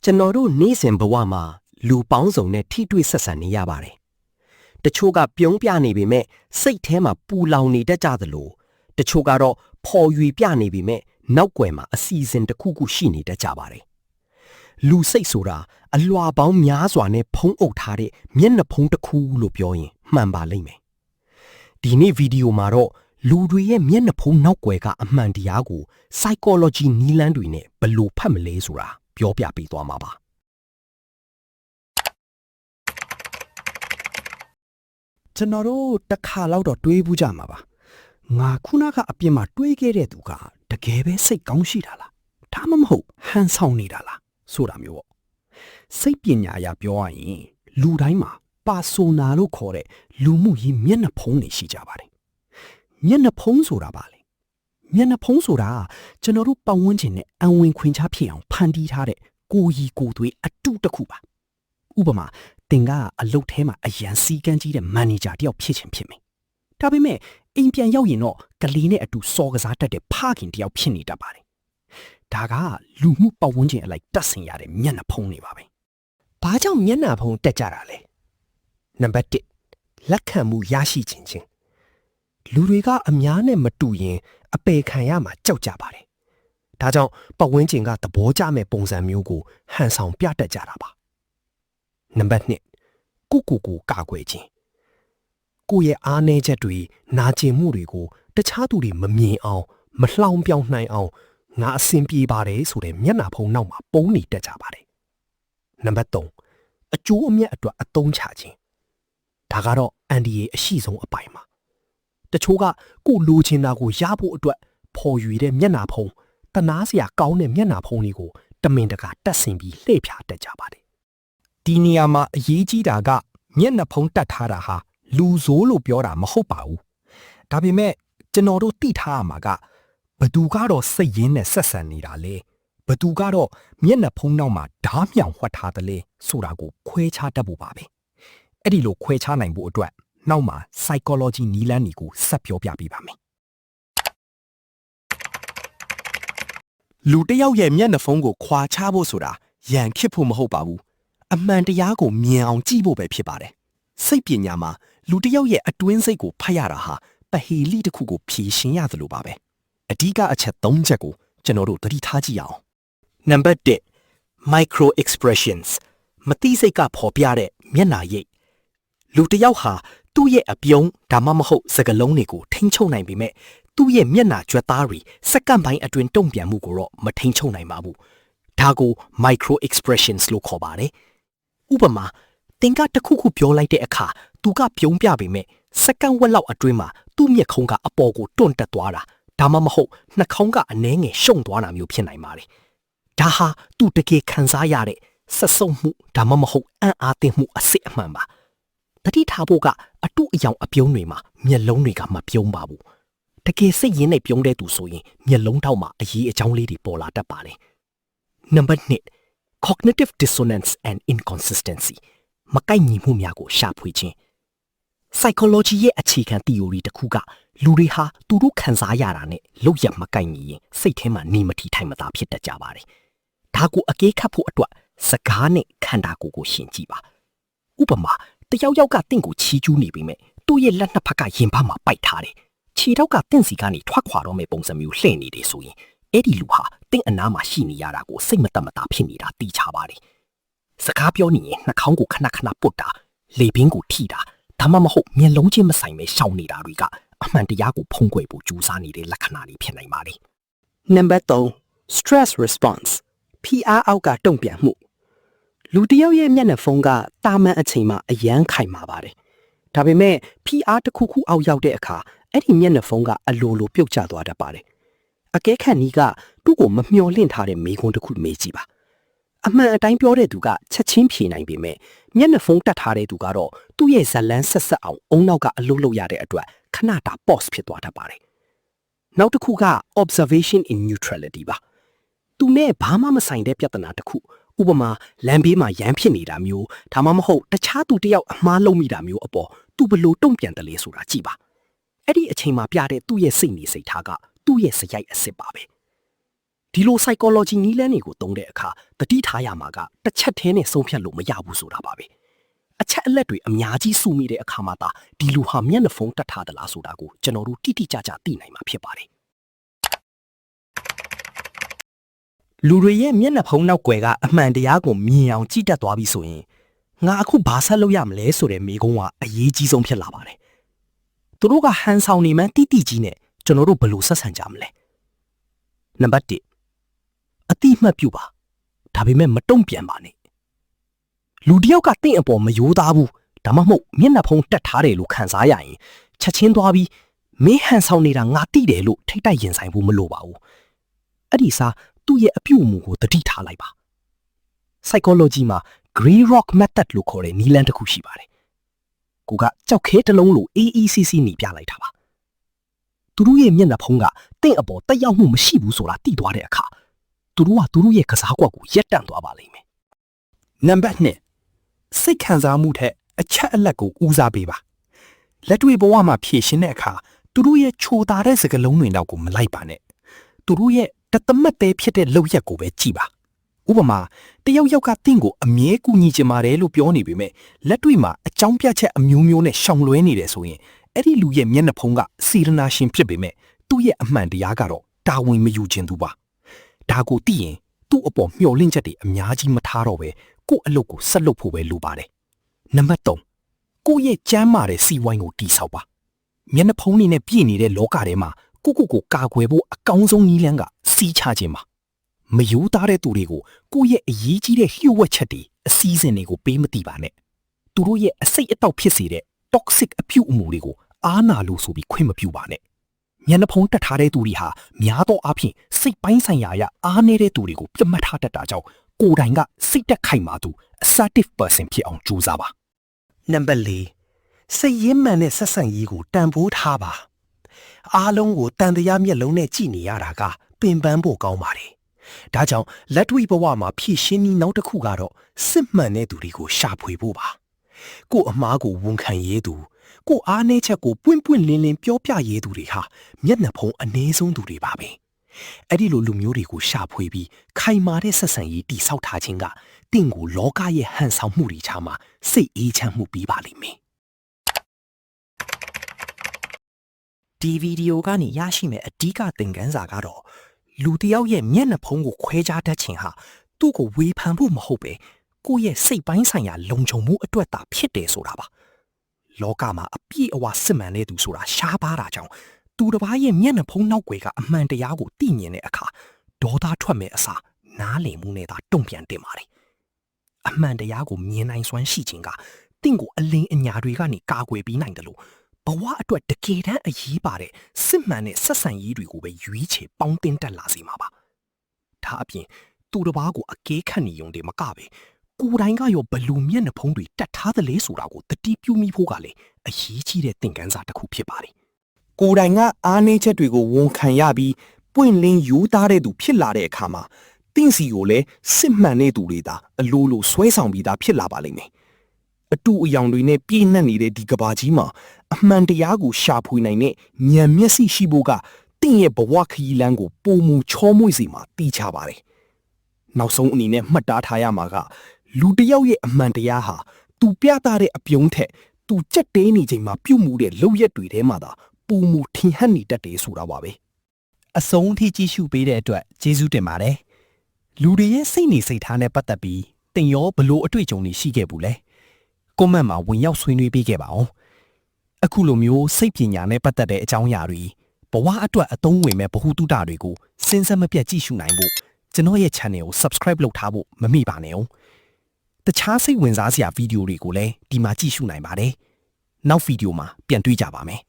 ကျွန်တော်တို့နေ့စဉ်ဘဝမှာလူပေါင်းစုံနဲ့ထိတွေ့ဆက်ဆံနေရပါတယ်။တချို့ကပြုံးပြနေပေမဲ့စိတ်ထဲမှာပူလောင်နေတတ်ကြသလိုတချို့ကတော့ဖော်ရွေပြနေပေမဲ့နောက်ွယ်မှာအစီအစဉ်တစ်ခုခုရှိနေတတ်ကြပါတယ်။လူစိတ်ဆိုတာအလွှာပေါင်းများစွာနဲ့ဖုံးအုပ်ထားတဲ့မျက်နှာဖုံးတစ်ခုလို့ပြောရင်မှန်ပါလိမ့်မယ်။ဒီနေ့ဗီဒီယိုမှာတော့လူတွေရဲ့မျက်နှာဖုံးနောက်ွယ်ကအမှန်တရားကို psychology နည်းလမ်းတွေနဲ့ဘယ်လိုဖတ်မလဲဆိုတာပြောပြပေးသွားမှာပါကျွန်တော်တို့တစ်ခါလောက်တော့တွေးဘူးကြမှာပါငါခုနကအပြင်မှာတွေးခဲ့တဲ့သူကတကယ်ပဲစိတ်ကောင်းရှိတာလားဒါမှမဟုတ်ဟန်ဆောင်နေတာလားဆိုတာမျိုးပေါ့စိတ်ပညာအရပြောရရင်လူတိုင်းမှာပါဆိုနာလို့ခေါ်တဲ့လူမှုရေးမျက်နှာဖုံးတွေရှိကြပါတယ်မျက်နှာဖုံးဆိုတာပါလေမျက်နှာဖုံးဆိုတာကျွန်တော်တို့ပတ်ဝန်းကျင်နဲ့အဝင်ခွင်ချဖြစ်အောင်ဖန်တီးထားတဲ့ကိုယ်ရီကိုယ်သွေးအတုတစ်ခုပါဥပမာတင်ကအလုတ်ထဲမှာအရန်စီကန်းကြီးတဲ့မန်နေဂျာတယောက်ဖြစ်ချင်ဖြစ်မယ်ဒါပေမဲ့အိမ်ပြန်ရောက်ရင်တော့ကလေးနဲ့အတူစော်ကစားတတ်တဲ့ဖခင်တယောက်ဖြစ်နေတတ်ပါတယ်ဒါကလူမှုပတ်ဝန်းကျင်အလိုက်တတ်ဆင်ရတဲ့မျက်နှာဖုံးတွေပါပဲဘာကြောင့်မျက်နှာဖုံးတက်ကြတာလဲနံပါတ်1လက်ခံမှုရရှိခြင်းချင်းလူတွေကအများနဲ့မတူရင်အပယ်ခံရမှာကြောက်ကြပါတယ်ဒါကြောင့်ပတ်ဝန်းကျင်ကသဘောကျမဲ့ပုံစံမျိုးကိုဟန်ဆောင်ပြတတ်ကြတာပါနံပါတ်2ကိုကာကွယ်ခြင်းကိုယ့်ရဲ့အားနည်းချက်တွေနာကျင်မှုတွေကိုတခြားသူတွေမမြင်အောင်မလှောင်ပြောင်နိုင်အောင်ငါအဆင်ပြေပါတယ်ဆိုတဲ့မျက်နှာဖုံးနောက်မှာပုံနေတတ်ကြပါတယ်နံပါတ်3အကျိုးအမြတ်အတွက်အသုံးချခြင်းဒါကတော့အန်ဒီရဲ့အရှိဆုံးအပိုင်းပါတချို့ကကိုလိုချင်တာကိုရဖို့အတွက်ဖော်ရွေတဲ့မျက်နှာဖုံးတနာစရာကောင်းတဲ့မျက်နှာဖုံးတွေကိုတမင်တကာတက်ဆင်ပြီးလှည့်ဖြာတတ်ကြပါတယ်ဒီနေရာမှာအရေးကြီးတာကမျက်နှာဖုံးတက်ထားတာဟာလူဆိုးလို့ပြောတာမဟုတ်ပါဘူးဒါပေမဲ့ကျွန်တော်တို့သိထားရမှာကဘသူကတော့စိတ်ရင်းနဲ့ဆက်ဆံနေတာလေဘသူကတော့မျက်နှာဖုံးနောက်မှာဓားမြောင်ဝှက်ထားတယ်လေဆိုတာကိုခွဲခြားတတ်ဖို့ပါပဲအဲ့ဒီလိုခွဲခြားနိုင်ဖို့အတွက်နောက်မှာ psychology နည်းလမ်းတွေကိုဆက်ပြောပြပေးပါမယ်လူတစ်ယောက်ရဲ့မျက်နှာဖုံးကိုခွာချဖို့ဆိုတာရန်ခစ်ဖို့မဟုတ်ပါဘူးအမှန်တရားကိုမြင်အောင်ကြည့်ဖို့ပဲဖြစ်ပါတယ်စိတ်ပညာမှာလူတစ်ယောက်ရဲ့အတွင်းစိတ်ကိုဖတ်ရတာဟာပဟေလိတစ်ခုကိုဖြေရှင်းရသလိုပါပဲအဓိကအချက်၃ချက်ကိုကျွန်တော်တို့သတိထားကြည့်အောင်နံပါတ်1 micro expressions မတိစိတ်ကဖော်ပြတဲ့မျက်နှာရိပ်လူတစ်ယောက်ဟာသူ့ရဲ့အပြုံးဒါမှမဟုတ်စကားလုံးတွေကိုထိန်းချုပ်နိုင်ပေမဲ့သူ့ရဲ့မျက်နှာကြွက်သားတွေစက္ကန့်ပိုင်းအတွင်းတုံ့ပြန်မှုကိုတော့မထိန်းချုပ်နိုင်ပါဘူးဒါကို micro expressions လို့ခေါ်ပါတယ်ဥပမာတင်ကတခုခုပြောလိုက်တဲ့အခါသူကပြုံးပြပေမဲ့စက္ကန့်ဝက်လောက်အတွင်းမှာသူ့မျက်ခုံးကအပေါ်ကိုတွန့်တက်သွားတာဒါမှမဟုတ်နှာခေါင်းကအနှဲငယ်ရှုံသွားတာမျိုးဖြစ်နိုင်ပါတယ်ဒါဟာသူတကယ်ခံစားရတဲ့ဆက်စုံမှုဒါမှမဟုတ်အံ့အားသင့်မှုအစစ်အမှန်ပါတတိထားဖို့ကအတုအယောင်အပြုံးတွေမှာမျက်လုံးတွေကမပြုံးပါဘူးတကယ်စိတ်ရင်းနဲ့ပြုံးတဲ့သူဆိုရင်မျက်လုံးထောက်မှာအရေးအကြောင်းလေးတွေပေါ်လာတတ်ပါတယ်နံပါတ်2 cognitive dissonance and inconsistency မကိုက်ညီမှုများကိုရှာဖွေခြင်း psychology ရဲ့အခြေခံ theory တစ်ခုကလူတွေဟာသူတို့ခံစားရတာနဲ့လောက်ရမကိုက်ညီရင်စိတ်ထဲမှာနေမထီထိုင်မသာဖြစ်တတ်ကြပါတယ်ဒါကိုအကဲခတ်ဖို့အတွက်စကားနဲ့ခန္ဓာကိုယ်ကိုရှင်းကြည့်ပါဥပမာတယောက်ယောက်ကတင့်ကိုချီးကျူးနေပေမဲ့သူ့ရဲ့လက်နှစ်ဖက်ကရင်ဘတ်မှာပိုက်ထားတယ်ခြေထောက်ကတင့်စီကနေထွက်ခွာတော့မဲ့ပုံစံမျိုးလှည့်နေတယ်ဆိုရင်အဲ့ဒီလူဟာတင့်အနားမှာရှိနေရတာကိုစိတ်မတတ်မတာဖြစ်နေတာသိချပါတယ်စကားပြောနေရင်နှာခေါင်းကိုခဏခဏပုတ်တာလေပင်ကိုထိတာဒါမှမဟုတ်မျက်လုံးချင်းမဆိုင်ပဲရှောင်နေတာတွေကအမှန်တရားကိုဖုံးကွယ်ဖို့ကြိုးစားနေတဲ့လက္ခဏာတွေဖြစ်နိုင်ပါတယ်နံပါတ်3 stress response ဖိအားအောက်ကတုံ့ပြန်မှုလူတစ်ယောက်ရဲ့မျက်နှာဖုံးကတာမန်အချိန်မှာအယမ်းခိုင်မာပါတယ်ဒါပေမဲ့ဖိအားတစ်ခုခုအောက်ရောက်တဲ့အခါအဲ့ဒီမျက်နှာဖုံးကအလိုလိုပြုတ်ကျသွားတတ်ပါတယ်အကဲခတ်နီးကသူ့ကိုမမျှော်လင့်ထားတဲ့မေးခွန်းတစ်ခုမေးကြည့်ပါအမှန်အတိုင်းပြောတဲ့သူကချက်ချင်းဖြေနိုင်ပေမဲ့မျက်နှာဖုံးတတ်ထားတဲ့သူကတော့သူ့ရဲ့ဇလန်းဆက်အောင်အုံနောက်ကအလုပ်လုပ်ရတဲ့အတွက်ခဏတာ pause ဖြစ်သွားတတ်ပါတယ်နောက်တစ်ခုက observation in neutrality ပါသူနဲ့ဘာမှမဆိုင်တဲ့ပြဿနာတစ်ခုဥပမာလမ်းဘေးမှာရမ်းဖြစ်နေတာမျိုးဒါမှမဟုတ်တခြားသူတစ်ယောက်အမှားလုပ်မိတာမျိုးအပေါ်သူဘလို့တုံ့ပြန်တယ်လေဆိုတာကြည့်ပါအဲ့ဒီအချိန်မှာပြတဲ့သူ့ရဲ့စိတ်နေစိတ်ထားကသူ့ရဲ့စရိုက်အစ်စ်ပါပဲဒ ဒီလို psychology နည်းလမ်းတွေကိုသုံးတဲ့အခါတတိထားရမှာကတစ်ချက်တည်းနဲ့ဆုံးဖြတ်လို့မရဘူးဆိုတာပါပဲအချက်အလက်တွေအများကြီးစုမိတဲ့အခါမှာသာဒီလူဟာမျက်နှာဖုံးတက်ထားသလားဆိုတာကိုကျွန်တော်တို့တိတိကျကျသိနိုင်မှာဖြစ်ပါတယ်လူတွေရဲ့မျက်နှာဖုံးနောက်ွယ်ကအမှန်တရားကိုမြင်အောင်ကြည့်တတ်သွားပြီဆိုရင်ငါအခုဘာဆက်လုပ်ရမလဲဆိုတဲ့မိကုံးကအရေးကြီးဆုံးဖြစ်လာပါတယ်သူတို့ကဟန်ဆောင်နေမှန်းတိတိကြီးနဲ့ကျွန်တော်တို့ဘယ်လိုဆက်ဆံကြမလဲနံပါတ်1အတိမှတ်ပြုပါဒါပေမဲ့မတုံ့ပြန်ပါနဲ့လူတစ်ယောက်ကတင့်အပေါ်မယိုးသားဘူးဒါမှမဟုတ်မျက်နှာဖုံးတက်ထားတယ်လို့ခံစားရရင်ချက်ချင်းသွားပြီးမင်းဟန်ဆောင်နေတာငါတိတယ်လို့ထိတ်တိုက်ရင်ဆိုင်ဖို့မလိုပါဘူးအဲ့ဒီစားသူ့ရဲ့အပြုအမူကိုသတိထားလိုက်ပါ psychology မှာ Grey Rock Method လို့ခေါ်တဲ့နည်းလမ်းတစ်ခုရှိပါတယ်ကိုကကြောက်ခဲတစ်လုံးလို့အေးအေးဆေးဆေးနေပြလိုက်တာပါသူတို့ရဲ့မျက်နှာဖုံးကတင့်အပေါ်တက်ရောက်မှုမရှိဘူးဆိုတာသိသွားတဲ့အခါသူတို့ကသူတို့ရဲ့ကစားကွက်ကိုရက်တန့်သွားပါလိမ့်မယ်နံပါတ်2စိတ်ခံစားမှုထက်အချက်အလက်ကိုဦးစားပေးပါလက်တွေ့ဘဝမှာဖြည့်ရှင်းတဲ့အခါသူတို့ရဲ့ချိုတာတဲ့စကားလုံးတွေတော့ကိုမလိုက်ပါနဲ့သူတို့ရဲ့တသမတ်သေးဖြစ်တဲ့လောက်ရက်ကိုပဲကြည့်ပါဥပမာတယောက်ယောက်ကတင့်ကိုအမြဲကူညီချင်ပါတယ်လို့ပြောနေပေမဲ့လက်တွေ့မှာအကြောင်းပြချက်အမျိုးမျိုးနဲ့ရှောင်လွဲနေတယ်ဆိုရင်အဲ့ဒီလူရဲ့မျက်နှာဖုံးကစေရနာရှင်ဖြစ်ပေမဲ့သူ့ရဲ့အမှန်တရားကတော့တာဝန်မယူခြင်းသူပါဒါကိုသိရင်သူ့အပေါ်မျှော်လင့်ချက်တွေအများကြီးမထားတော့ပဲကို့အလုပ်ကိုဆက်လုပ်ဖို့ပဲလိုပါတယ်နံပါတ်3ကိုယ့်ရဲ့ကျမ်းမာတဲ့စီဝိုင်းကိုတိဆောက်ပါမျက်နှာဖုံးနေနဲ့ပြည့်နေတဲ့လောကထဲမှာကိုကာကွယ်ဖို့အကောင်းဆုံးနည်းလမ်းကစီးချခြင်းပါမယိုးသားတဲ့သူတွေကိုကိုယ့်ရဲ့အရေးကြီးတဲ့လျှို့ဝှက်ချက်တွေအစည်းအဝေးတွေကိုပေးမသိပါနဲ့သူတို့ရဲ့အစိတ်အတောက်ဖြစ်စေတဲ့ toxic အပြုအမူတွေကိုအားနာလို့ဆိုပြီးခွင့်မပြုပါနဲ့မျက်နှာဖုံးတက်ထားတဲ့သူတွေဟာများသောအားဖြင့်စိတ်ပိုင်းဆိုင်ရာအရအားနည်းတဲ့သူတွေကိုပြတ်မှတ်ထားတတ်တာကြောင့်ကိုယ်တိုင်ကစိတ်တက်ခိုင်မာသူ assertive person ဖြစ်အောင်ကြိုးစားပါနံပါတ်4စိတ်ရင်းမှန်တဲ့ဆက်ဆံရေးကိုတန်ဖိုးထားပါအားလုံးကိုတန်တရားမျက်လုံးနဲ့ကြည့်နေရတာကပင်ပန်းဖို့ကောင်းပါတယ်ဒါကြောင့်လက်တွေ့ဘဝမှာဖြည့်ရှင်းပြီးနောက်တစ်ခုကတော့စစ်မှန်တဲ့သူတွေကိုရှာဖွေဖို့ပါကို့အမားကိုဝန်ခံရေးသူကိုအားနည်းချက်ကိုပွင့်ပွင့်လင်းလင်းပြောပြရေးသူတွေဟာမျက်နှာဖုံးအနည်းဆုံးသူတွေပါပဲအဲ့ဒီလိုလူမျိုးတွေကိုရှာဖွေပြီးခိုင်မာတဲ့ဆက်ဆံရေးတိဆောက်ထားခြင်းကတင့်ကိုလောကရဲ့ဟန်ဆောင်မှုတွေချာမှာစိတ်အေးချမ်းမှုပြီးပါလိမ့်မယ်ဒီဗီဒီယိုကနေရရှိမဲ့အဓိကသင်ခန်းစာကတော့လူတစ်ယောက်ရဲ့မျက်နှာဖုံးကိုခွဲခြားတတ်ခြင်းဟာသူ့ကိုဝေဖန်ဖို့မဟုတ်ပဲကိုယ့်ရဲ့စိတ်ပိုင်းဆိုင်ရာလုံခြုံမှုအတွက်သာဖြစ်တယ်ဆိုတာပါလောကမှာအပြည့်အဝစစ်မှန်တဲ့သူဆိုတာရှားပါးတာကြောင့်သူတစ်ပါးရဲ့မျက်နှာဖုံးနောက်ွယ်ကအမှန်တရားကိုသိမြင်တဲ့အခါဒေါသထွက်မဲ့အစားနားလည်မှုနဲ့သာတုံ့ပြန်တင်ပါတယ်အမှန်တရားကိုမြင်နိုင်စွမ်းရှိခြင်းကတင့်ကိုအလင်းအညာတွေကနေကာကွယ်ပြီးနိုင်တယ်လို့ဘဝအတွက်တကယ်တမ်းအရေးပါတဲ့စစ်မှန်တဲ့ဆက်ဆံရေးတွေကိုပဲရွေးချယ်ပေါင်းတင်တက်လာစေမှာပါဒါအပြင်သူတစ်ပါးကိုအကဲခတ်နေုံတည်းမကပဲကိုယ်တိုင်ကရောဘလူမျက်နှာဖုံးတွေတက်ထားသလဲဆိုတာကိုတတိပြုမိဖို့ကလည်းအရေးကြီးတဲ့သင်ခန်းစာတစ်ခုဖြစ်ပါတယ်ကိုယ်တိုင်ကအားနည်းချက်တွေကိုဝန်ခံရပြီးပွင့်လင်းယူသားတဲ့သူဖြစ်လာတဲ့အခါမှာတင့်စီကိုလည်းစစ်မှန်တဲ့သူတွေသာအလိုလိုဆွဲဆောင်ပြီးသားဖြစ်လာပါလိမ့်မယ်အတူအယောင်တွေနဲ့ပြည့်နှက်နေတဲ့ဒီကဘာကြီးမှာအမှန်တရားကိုရှာဖွေနိုင်တဲ့ဉာဏ်မျက်စိရှိဖို့ကတင့်ရဲ့ဘဝခရီးလမ်းကိုပုံမူချောမွေ့စေမှာသိချပါတယ်နောက်ဆုံးအနေနဲ့မှတ်သားထားရမှာကလူတစ်ယောက်ရဲ့အမှန်တရားဟာသူပြသတဲ့အပြုံးထက်သူကြက်တဲနေချိန်မှာပြုတ်မှုတဲ့လောက်ရက်တွေထဲမှာသာပုံမူထင်ဟပ်နေတတ်တယ်ဆိုတာပါပဲအဆုံးအထိကြည့်ရှုပေးတဲ့အတွက်ကျေးဇူးတင်ပါတယ်လူတွေရဲ့စိတ်နေစိတ်ထားနဲ့ပတ်သက်ပြီးတင်ရောဘလို့အတွေ့အကြုံတွေရှိခဲ့ဘူးလဲကွန်မန့်မှာဝင်ရောက်ဆွေးနွေးပေးခဲ့ပါအောင်အခုလိုမျိုးစိတ်ပညာနဲ့ပတ်သက်တဲ့အကြောင်းအရာတွေဘဝအတွက်အသုံးဝင်မဲ့ဗဟုသုတတွေကိုစဉ်ဆက်မပြတ်ကြည့်ရှုနိုင်ဖို့ကျွန်တော်ရဲ့ channel ကို subscribe လုပ်ထားဖို့မမေ့ပါနဲ့အောင်တခြားစိတ်ဝင်စားစရာဗီဒီယိုတွေကိုလည်းဒီမှာကြည့်ရှုနိုင်ပါတယ်နောက်ဗီဒီယိုမှာပြန်တွေ့ကြပါမယ်